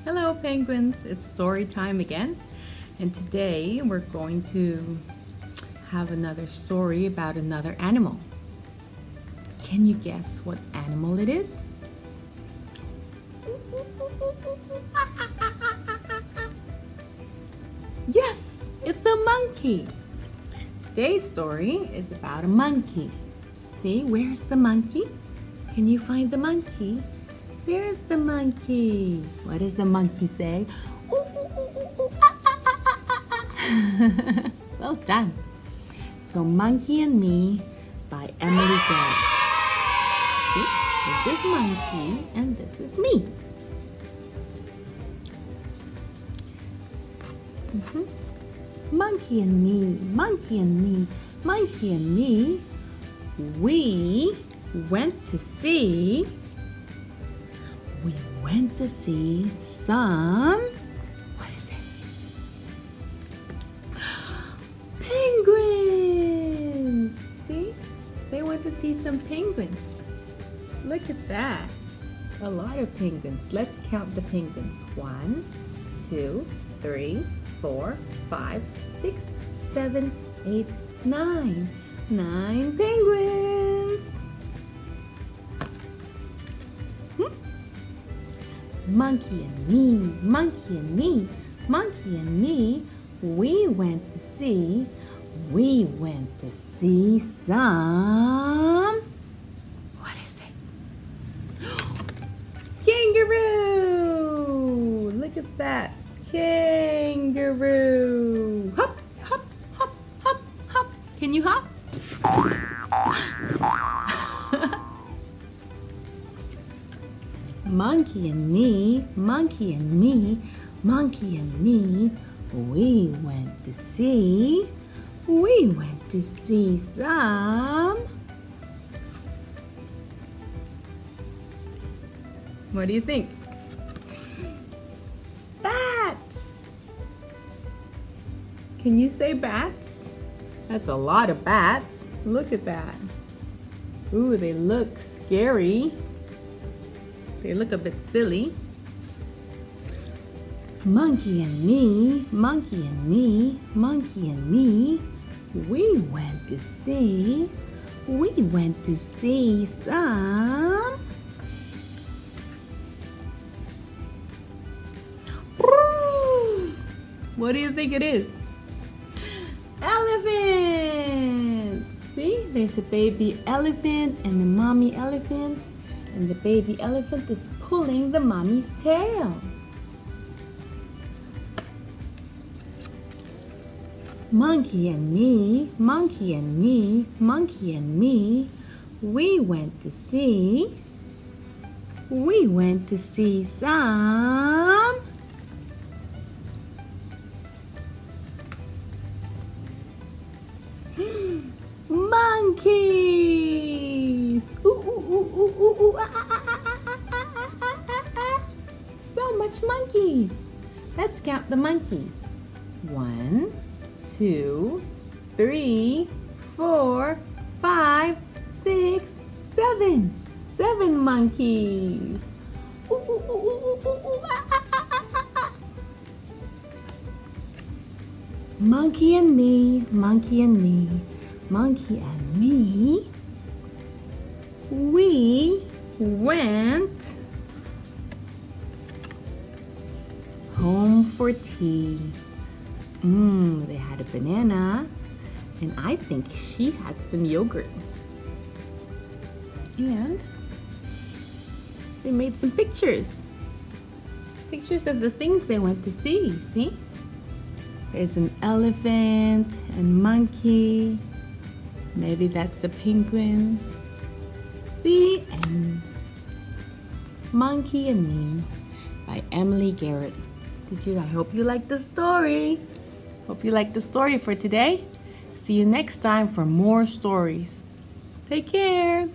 Hello penguins, it's story time again, and today we're going to have another story about another animal. Can you guess what animal it is? Yes, it's a monkey. Today's story is about a monkey. See, where's the monkey? Can you find the monkey? Where's the monkey? What does the monkey say? Ooh, ooh, ooh, ooh, ah, ah, ah, ah, ah. Well done. So Monkey and Me by Emily Gravett. See, this is Monkey and this is me. Monkey and me, monkey and me, monkey and me. We went to see some, what is it? Penguins! See? They went to see some penguins. Look at that. A lot of penguins. Let's count the penguins. 1, 2, 3, 4, 5, 6, 7, 8, 9. 9 penguins. Monkey and me, monkey and me, monkey and me, we went to see some, what is it? Kangaroo! Look at that, kangaroo! Hop, hop, hop, hop, hop. Can you hop? Monkey and me, monkey and me, monkey and me, we went to see some, what do you think? Bats! Can you say bats? That's a lot of bats. Look at that. Ooh, they look scary. They look a bit silly. Monkey and me, monkey and me, monkey and me, we went to see some. What do you think it is? Elephant! See, there's a baby elephant and a mommy elephant. And the baby elephant is pulling the mommy's tail. Monkey and me, monkey and me, monkey and me, we went to see some monkeys. Ooh, ooh, ooh, ooh, ooh, ooh, ah, ah, ah, ah, ah, ah, ah. So much monkeys. Let's count the monkeys. 1, 2, 3, 4, 5, 6, 7. 7 monkeys. Ooh, ooh, ooh, ooh, ooh, ooh, ah, ah, ah, ah, ah. Monkey and me, monkey and me, monkey and me, we went home for tea. They had a banana, and I think she had some yogurt. And they made some pictures. Pictures of the things they went to see, see? There's an elephant and monkey. Maybe that's a penguin. The end. Monkey and Me by Emily Gravett. I hope you liked the story. Hope you liked the story for today. See you next time for more stories. Take care.